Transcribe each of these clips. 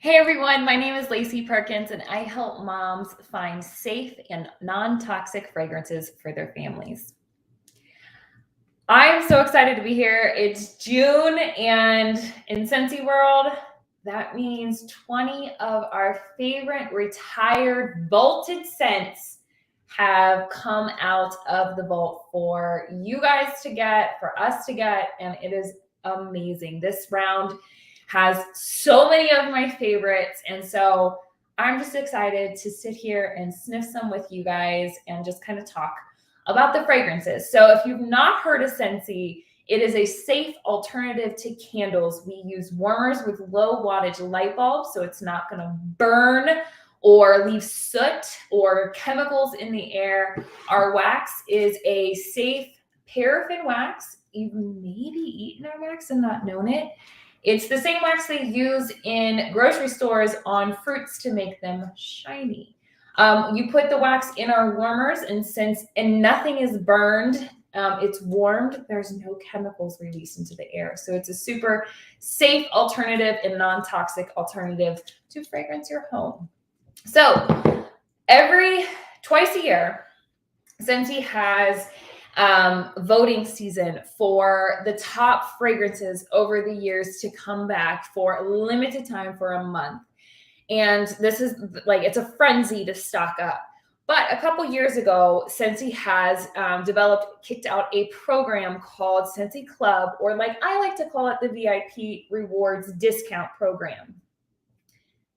Hey everyone, my name is Lacey Perkins and I help moms find safe and non-toxic fragrances for their families. I'm so excited to be here. It's June and in Scentsy world, that means 20 of our favorite retired vaulted scents have come out of the vault for you guys to get, for us to get, and it is amazing. This round has so many of my favorites, and so I'm just excited to sit here and sniff some with you guys and just kind of talk about the fragrances. So if you've not heard of Scentsy, it is a safe alternative to candles. We use warmers with low wattage light bulbs, so it's not going to burn or leave soot or chemicals in the air. Our wax is a safe paraffin wax. You've maybe eaten our wax and not known it. It's the same wax they use in grocery stores on fruits to make them shiny. You put the wax in our warmers, and nothing is burned. It's warmed. There's no chemicals released into the air. So it's a super safe alternative and non-toxic alternative to fragrance your home. So twice a year, Scentsy has voting season for the top fragrances over the years to come back for a limited time for a month. And this is like, it's a frenzy to stock up. But a couple years ago, Scentsy has kicked out a program called Scentsy Club, or like I like to call it the VIP Rewards Discount Program.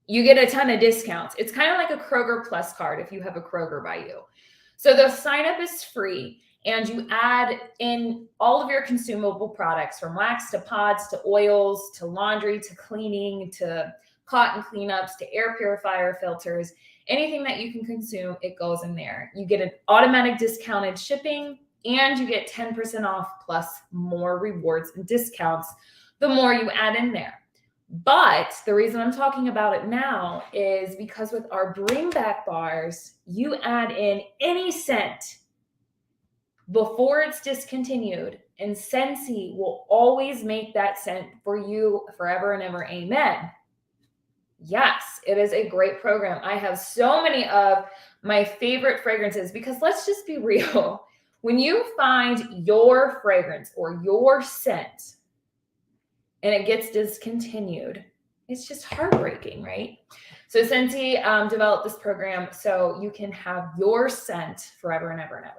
You get a ton of discounts. It's kind of like a Kroger Plus card if you have a Kroger by you. So the sign up is free, and you add in all of your consumable products, from wax to pods to oils to laundry to cleaning to cotton cleanups to air purifier filters. Anything that you can consume, it goes in there. You get an automatic discounted shipping, and you get 10% off plus more rewards and discounts the more you add in there. But the reason I'm talking about it now is because with our bring back bars, you add in any scent before it's discontinued, and Scentsy will always make that scent for you forever and ever. Amen. Yes, it is a great program. I have so many of my favorite fragrances because let's just be real. When you find your fragrance or your scent and it gets discontinued, it's just heartbreaking, right? So Scentsy developed this program so you can have your scent forever and ever and ever.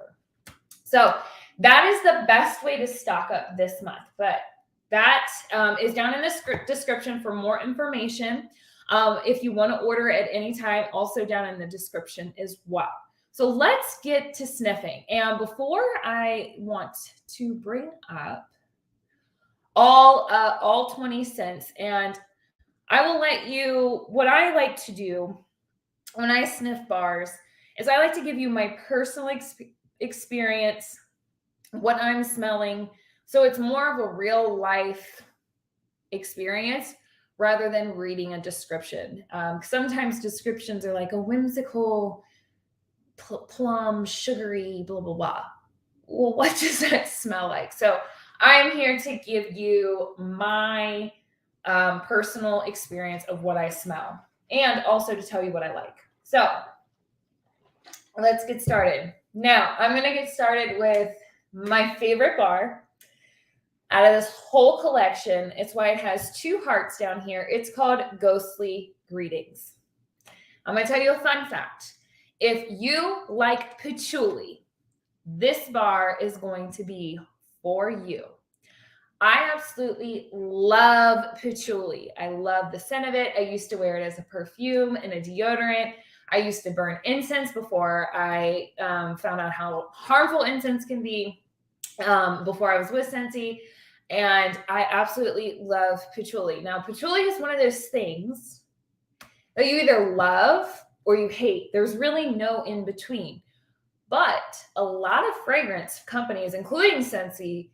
So that is the best way to stock up this month. But that is down in the description for more information. If you want to order at any time, also down in the description as well. So let's get to sniffing. And before I want to bring up all 20 scents, and I will let you, what I like to do when I sniff bars is I like to give you my personal experience, what I'm smelling. So it's more of a real life experience rather than reading a description. Sometimes descriptions are like a whimsical, plum, sugary, blah, blah, blah. Well, what does that smell like? So I'm here to give you my personal experience of what I smell, and also to tell you what I like. So let's get started. Now, I'm going to get started with my favorite bar out of this whole collection. It's why it has two hearts down here. It's called Ghostly Greetings. I'm going to tell you a fun fact. If you like patchouli, this bar is going to be for you. I absolutely love patchouli. I love the scent of it. I used to wear it as a perfume and a deodorant. I used to burn incense before I found out how harmful incense can be, before I was with Scentsy. And I absolutely love patchouli. Now, patchouli is one of those things that you either love or you hate. There's really no in between. But a lot of fragrance companies, including Scentsy,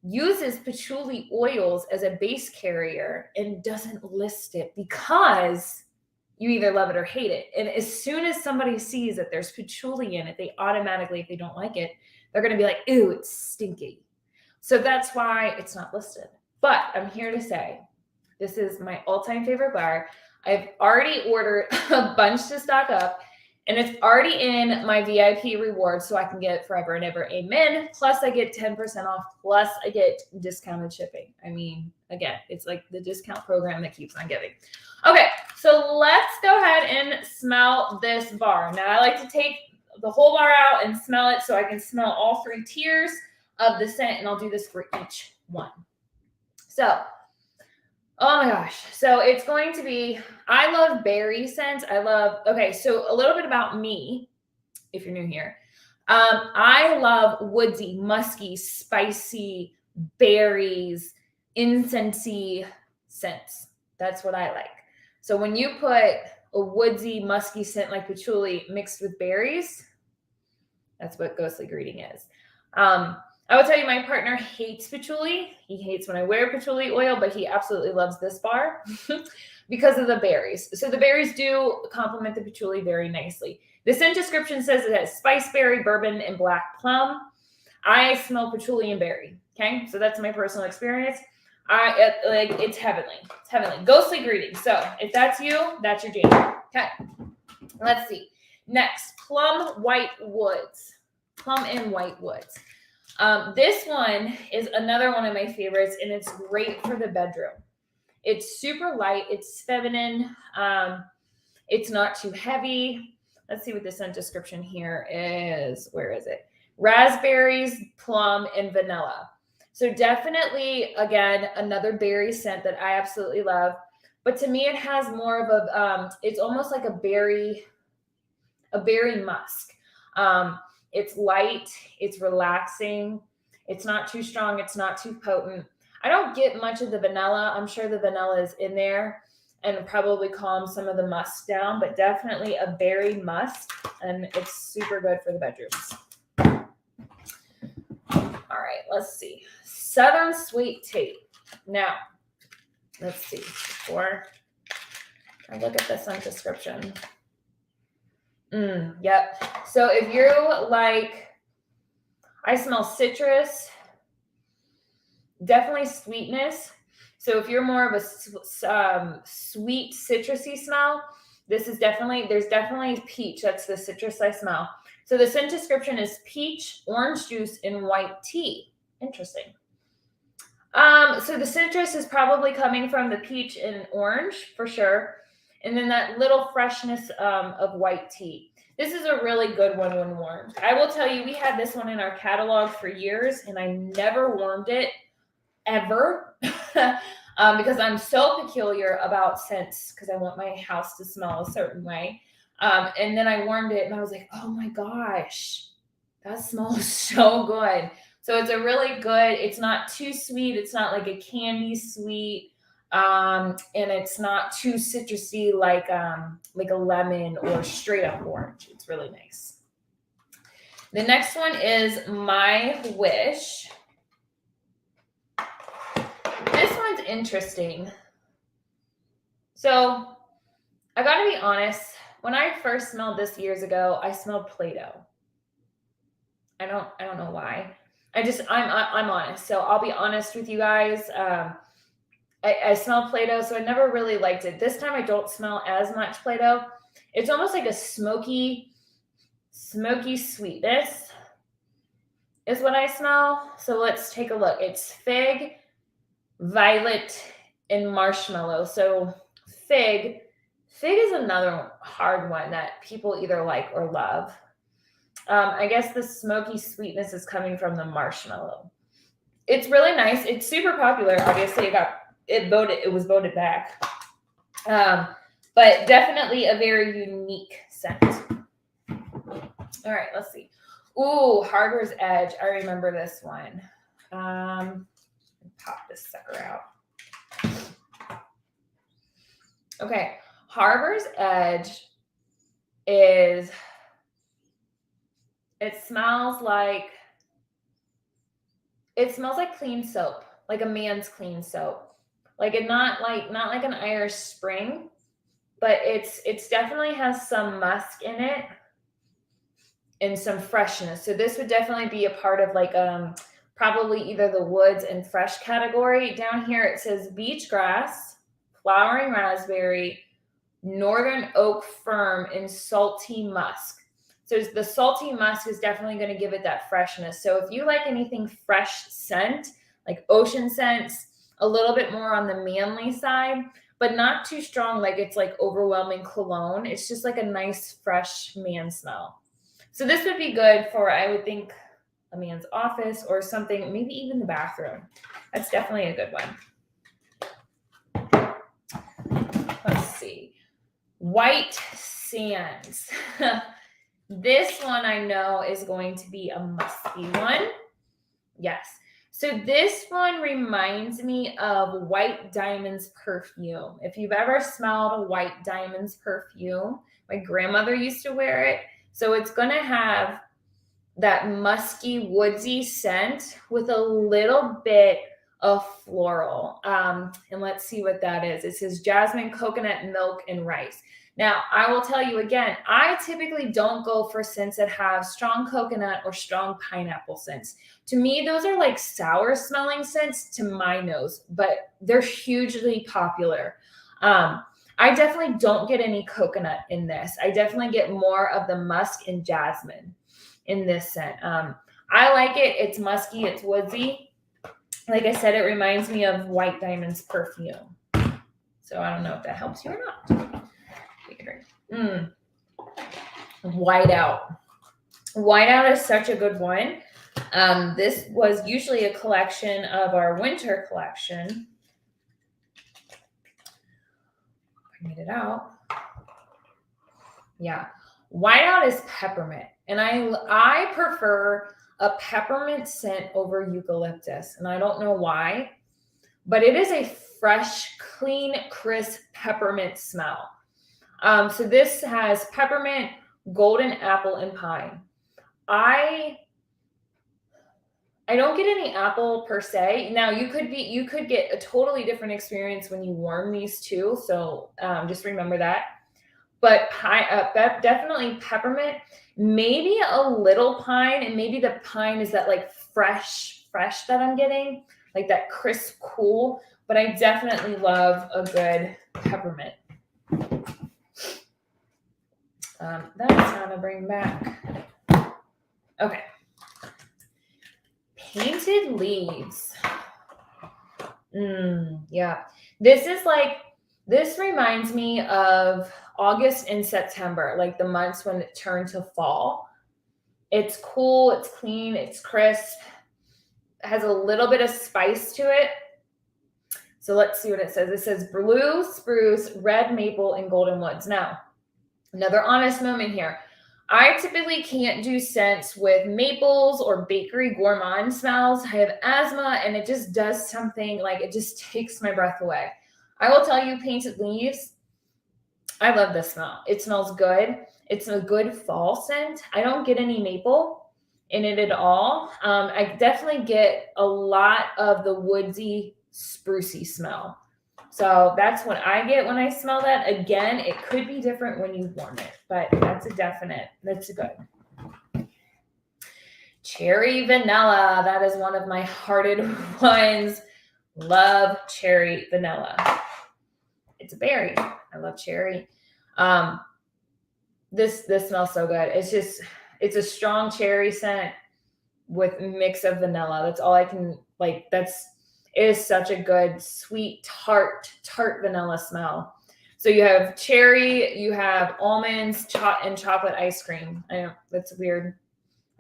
uses patchouli oils as a base carrier and doesn't list it because you either love it or hate it. And as soon as somebody sees that there's patchouli in it, they automatically, if they don't like it, they're going to be like, ew, it's stinky. So that's why it's not listed. But I'm here to say, this is my all-time favorite bar. I've already ordered a bunch to stock up, and it's already in my VIP rewards, so I can get forever and ever amen. Plus I get 10% off, plus I get discounted shipping. I mean, again, it's like the discount program that keeps on giving. Okay, so let's go ahead and smell this bar. Now I like to take the whole bar out and smell it so I can smell all 3 tiers of the scent, and I'll do this for each one. So, oh my gosh. So it's going to be, I love berry scents. Okay, so a little bit about me, if you're new here. I love woodsy, musky, spicy, berries, incensey scents. That's what I like. So when you put a woodsy, musky scent like patchouli mixed with berries, that's what Ghostly Greeting is. I will tell you, my partner hates patchouli. He hates when I wear patchouli oil, but he absolutely loves this bar because of the berries. So the berries do complement the patchouli very nicely. The scent description says it has spice berry, bourbon, and black plum. I smell patchouli and berry. Okay, so that's my personal experience. It's heavenly. It's heavenly. Ghostly Greeting. So if that's you, that's your jam. Okay, let's see. Next, Plum White Woods. Plum and White Woods. This one is another one of my favorites, and it's great for the bedroom. It's super light. It's feminine. It's not too heavy. Let's see what the scent description here is. Where is it? Raspberries, plum, and vanilla. So definitely, again, another berry scent that I absolutely love. But to me, it has more of a, it's almost like a berry musk. It's light, it's relaxing, it's not too strong, it's not too potent. I don't get much of the vanilla. I'm sure the vanilla is in there and probably calms some of the musk down, but definitely a berry musk, and it's super good for the bedrooms. All right, let's see. Southern Sweet Tea. Now, let's see. Before I look at the scent description. Yep. So if you're like, I smell citrus, definitely sweetness. So if you're more of a sweet citrusy smell, there's definitely peach. That's the citrus I smell. So the scent description is peach, orange juice, and white tea. Interesting. So the citrus is probably coming from the peach and orange for sure. And then that little freshness of white tea. This is a really good one when warmed. I will tell you, we had this one in our catalog for years, and I never warmed it, ever, because I'm so peculiar about scents, because I want my house to smell a certain way. And then I warmed it, and I was like, oh my gosh, that smells so good. So it's a really good, it's not too sweet. It's not like a candy sweet. And it's not too citrusy like a lemon or straight up orange. It's really nice. The next one is My Wish. This one's interesting. So I gotta be honest, when I first smelled this years ago, I smelled Play-Doh. I don't know why. I'm honest. So I'll be honest with you guys. I smell Play-Doh, so I never really liked it. This time I don't smell as much Play-Doh. It's almost like a smoky sweetness is what I smell. So let's take a look. It's fig, violet, and marshmallow. So fig is another hard one that people either like or love. I guess the smoky sweetness is coming from the marshmallow. It's really nice. It's super popular. Obviously, it was voted back. But definitely a very unique scent. All right, let's see. Ooh, Harbor's Edge. I remember this one. Pop this sucker out. Okay, Harbor's Edge it smells like clean soap, like a man's clean soap. Not like an Irish Spring, but it's definitely has some musk in it and some freshness. So this would definitely be a part of probably either the woods and fresh category. Down here it says beach grass, flowering raspberry, Northern Oak Firm, and Salty Musk. So the salty musk is definitely going to give it that freshness. So if you like anything fresh scent, like ocean scents, a little bit more on the manly side, but not too strong like it's like overwhelming cologne. It's just like a nice fresh man smell. So this would be good for, I would think, a man's office or something, maybe even the bathroom. That's definitely a good one. Let's see. White Sands. This one I know is going to be a musky one. Yes. So this one reminds me of White Diamond's perfume. If you've ever smelled a White Diamond's perfume, my grandmother used to wear it. So it's going to have that musky, woodsy scent with a little bit of floral. And let's see what that is. It says jasmine, coconut, milk, and rice. Now, I will tell you again, I typically don't go for scents that have strong coconut or strong pineapple scents. To me, those are like sour smelling scents to my nose, but they're hugely popular. I definitely don't get any coconut in this. I definitely get more of the musk and jasmine in this scent. I like it. It's musky. It's woodsy. Like I said, it reminds me of White Diamond's perfume. So I don't know if that helps you or not. Whiteout. Whiteout is such a good one. This was usually a collection of our winter collection. Bring it out. Yeah. Whiteout is peppermint. And I prefer a peppermint scent over eucalyptus. And I don't know why, but it is a fresh, clean, crisp peppermint smell. So this has peppermint, golden apple, and pine. I don't get any apple per se. Now you could get a totally different experience when you warm these too. So just remember that. But definitely peppermint, maybe a little pine, and maybe the pine is that like fresh that I'm getting, like that crisp, cool. But I definitely love a good peppermint. That's how to bring back. Okay. Painted Leaves. Yeah. This reminds me of August and September, like the months when it turned to fall. It's cool, it's clean, it's crisp, it has a little bit of spice to it. So let's see what it says. It says blue spruce, red maple, and golden woods. Now, another honest moment here. I typically can't do scents with maples or bakery gourmand smells. I have asthma and it just does something, like it just takes my breath away. I will tell you, Painted Leaves, I love this smell. It smells good. It's a good fall scent. I don't get any maple in it at all. I definitely get a lot of the woodsy, sprucey smell. So that's what I get when I smell that. Again, it could be different when you warm it, but that's a definite. That's good. Cherry Vanilla. That is one of my hearted ones. Love cherry vanilla. It's a berry. I love cherry. This smells so good. It's a strong cherry scent with a mix of vanilla. That's all I can like. It is such a good, sweet, tart vanilla smell. So you have cherry, you have almonds, and chocolate ice cream. I know that's weird.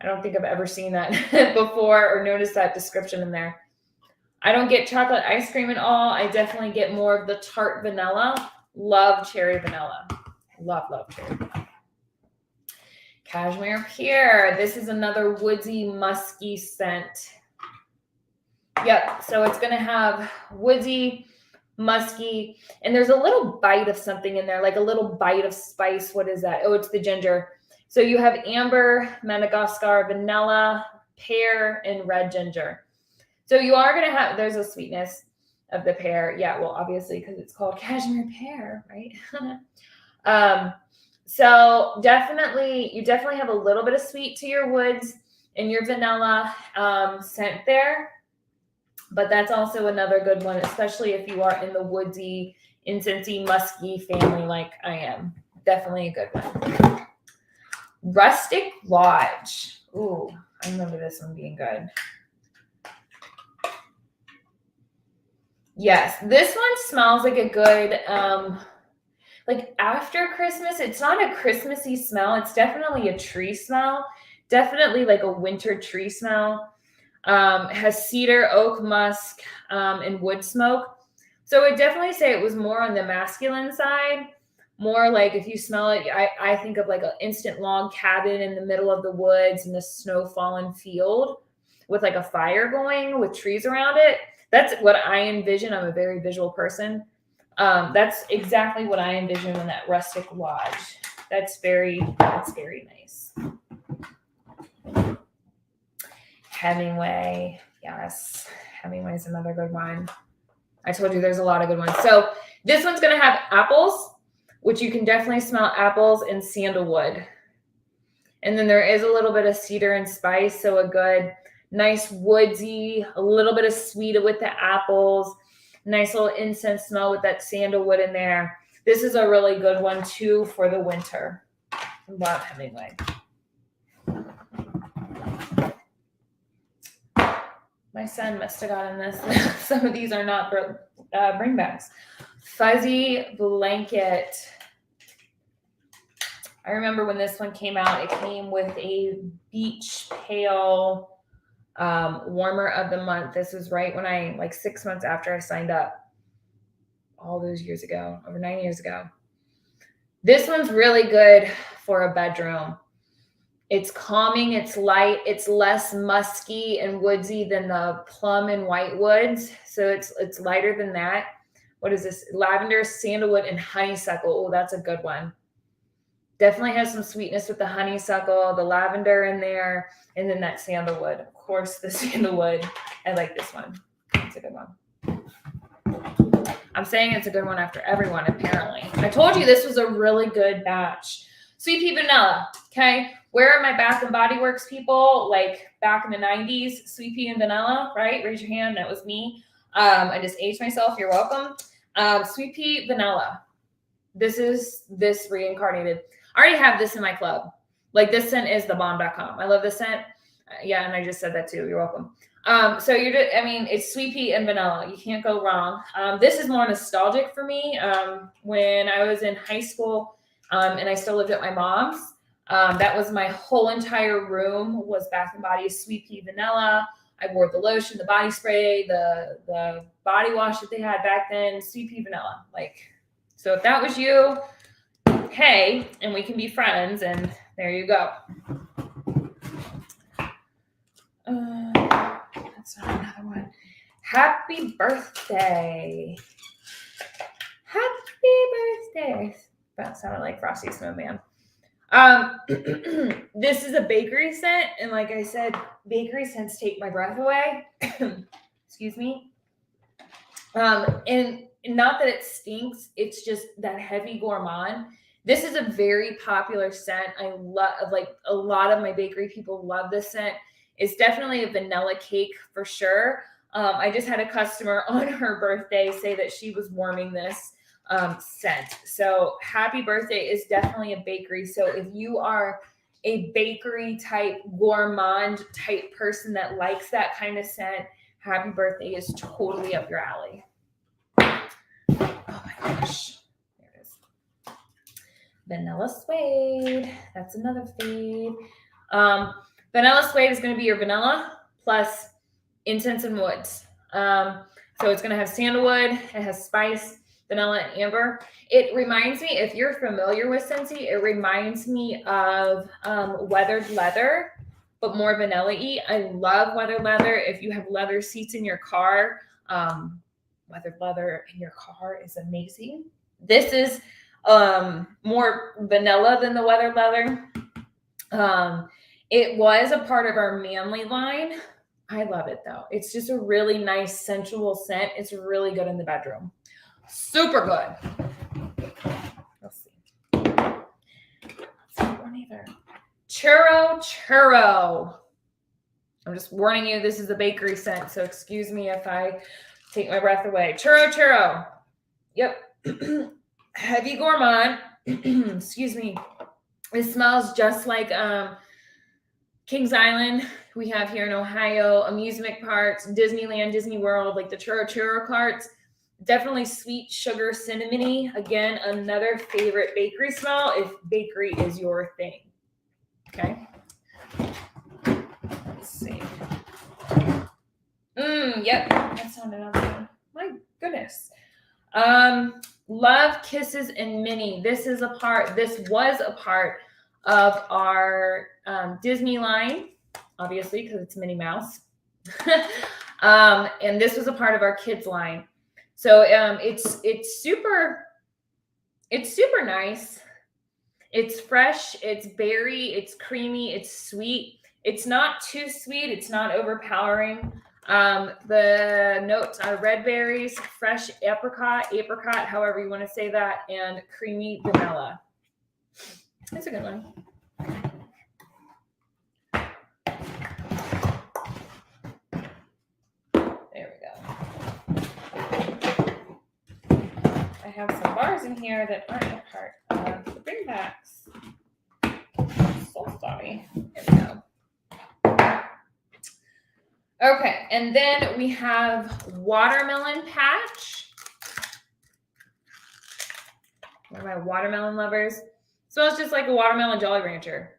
I don't think I've ever seen that before or noticed that description in there. I don't get chocolate ice cream at all. I definitely get more of the tart vanilla. Love cherry vanilla. Love cherry vanilla. Cashmere Pear. This is another woodsy, musky scent. Yep, so it's going to have woodsy, musky, and there's a little bite of something in there, like a little bite of spice. What is that? Oh, it's the ginger. So you have amber, Madagascar, vanilla, pear, and red ginger. So you are going to have, there's a sweetness of the pear. Yeah, well, obviously, because it's called cashmere pear, right? So you definitely have a little bit of sweet to your woods and your vanilla scent there. But that's also another good one, especially if you are in the woodsy, incensey, musky family like I am. Definitely a good one. Rustic Lodge. Ooh, I remember this one being good. Yes, this one smells like a good, like after Christmas. It's not a Christmassy smell. It's definitely a tree smell. Definitely like a winter tree smell. It has cedar, oak, musk, and wood smoke. So I would definitely say it was more on the masculine side. More like if you smell it, I think of like an instant log cabin in the middle of the woods in a snow-fallen field with like a fire going with trees around it. That's what I envision. I'm a very visual person. That's exactly what I envision in that rustic lodge. That's very nice. Hemingway. Yes. Hemingway is another good one. I told you there's a lot of good ones. So this one's going to have apples, which you can definitely smell apples and sandalwood. And then there is a little bit of cedar and spice. So a good, nice woodsy, a little bit of sweet with the apples, nice little incense smell with that sandalwood in there. This is a really good one too for the winter. Love Hemingway. My son must have gotten this. Some of these are not bring backs. Fuzzy Blanket. I remember when this one came out, it came with a beach pale warmer of the month. This was right when I, like 6 months after I signed up all those years ago, over 9 years ago. This one's really good for a bedroom. It's calming, it's light, it's less musky and woodsy than the plum and white woods. So it's lighter than that. What is this? Lavender, sandalwood, and honeysuckle. Oh, that's a good one. Definitely has some sweetness with the honeysuckle, the lavender in there, and then that sandalwood. Of course, the sandalwood. I like this one. It's a good one. I'm saying it's a good one after everyone, apparently. I told you this was a really good batch. Sweet Pea Vanilla, okay? Where are my Bath and Body Works people? Like back in the 90s, Sweet Pea and Vanilla, right? Raise your hand. That was me. I just aged myself. You're welcome. Sweet Pea Vanilla. This is this reincarnated. I already have this in my club. Like this scent is the bomb.com. I love this scent. Yeah, and I just said that too. You're welcome. So it's Sweet Pea and Vanilla. You can't go wrong. This is more nostalgic for me. When I was in high school and I still lived at my mom's, that was my whole entire room was Bath and Body Sweet Pea Vanilla. I wore the lotion, the body spray, the body wash that they had back then, Sweet Pea Vanilla. Like, so if that was you, hey, and we can be friends, and there you go. That's not another one. Happy birthday. Happy birthday. That sounded like Frosty Snowman. This is a bakery scent, and like I said, bakery scents take my breath away. Excuse me. And not that it stinks, it's just that heavy gourmand. This is a very popular scent. I love, like a lot of my bakery people love this scent. It's definitely a vanilla cake for sure. I just had a customer on her birthday say that she was warming this scent. So happy birthday is definitely a bakery. So if you are a bakery type, gourmand type person that likes that kind of scent, happy birthday is totally up your alley. Oh my gosh. There it is. Vanilla Suede. That's another fave. Vanilla Suede is going to be your vanilla plus incense and woods. So it's going to have sandalwood, it has spice, vanilla, and amber. It reminds me, if you're familiar with Scentsy, it reminds me of weathered leather, but more vanilla-y. I love weathered leather. If you have leather seats in your car, weathered leather in your car is amazing. This is more vanilla than the weathered leather. It was a part of our manly line. I love it though. It's just a really nice sensual scent. It's really good in the bedroom. Super good. Let's see. That's not one either. Churro. I'm just warning you, this is a bakery scent, so excuse me if I take my breath away. Churro churro. Yep. Heavy gourmand. Excuse me. It smells just like Kings Island. We have here in Ohio, amusement parks, Disneyland, Disney World, like the churro churro carts. Definitely sweet, sugar, cinnamony. Again, another favorite bakery smell if bakery is your thing. Okay. Let's see. Yep. That sounded another one. My goodness. Love, Kisses, and Minnie. This was a part of our Disney line, obviously, because it's Minnie Mouse. And this was a part of our kids line. So it's super nice. It's fresh, it's berry, it's creamy, it's sweet. It's not too sweet, it's not overpowering. The notes are red berries, fresh apricot, however you want to say that, and creamy vanilla. That's a good one. There we go. I have some bars in here that aren't a part of the bringbacks. So sorry. There we go. Okay, and then we have Watermelon Patch. One of my watermelon lovers. Smells just like a watermelon Jolly Rancher.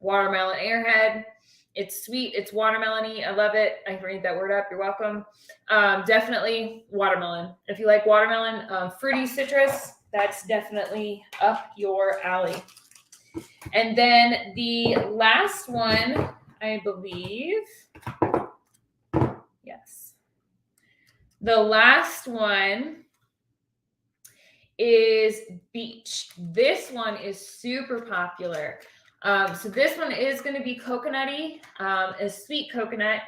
Watermelon Airhead. It's sweet. It's watermelon-y. I love it. I can read that word up. You're welcome. Definitely watermelon. If you like watermelon, fruity citrus, that's definitely up your alley. And then the last one, I believe... Yes. The last one is Beach. This one is super popular. So this one is going to be coconutty, a sweet coconut.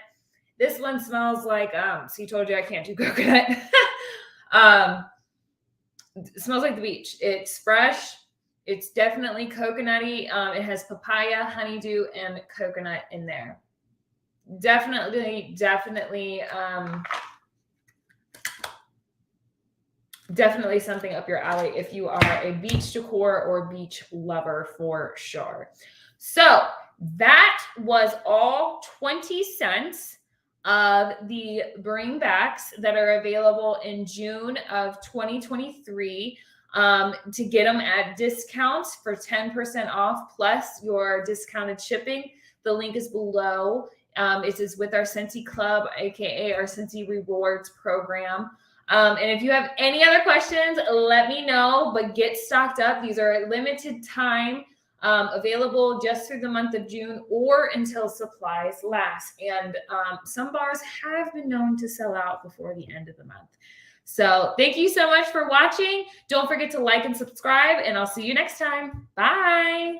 This one smells like, see, told you I can't do coconut. It smells like the beach. It's fresh. It's definitely coconutty. It has papaya, honeydew, and coconut in there. Definitely something up your alley if you are a beach decor or beach lover for sure. So that was all 20 cents of the bringbacks that are available in June of 2023. To get them at discounts for 10% off plus your discounted shipping. The link is below. It is with our Scentsy Club, aka our Scentsy Rewards program. And if you have any other questions, let me know, but get stocked up. These are limited time, available just through the month of June or until supplies last. And some bars have been known to sell out before the end of the month. So thank you so much for watching. Don't forget to like and subscribe, and I'll see you next time. Bye.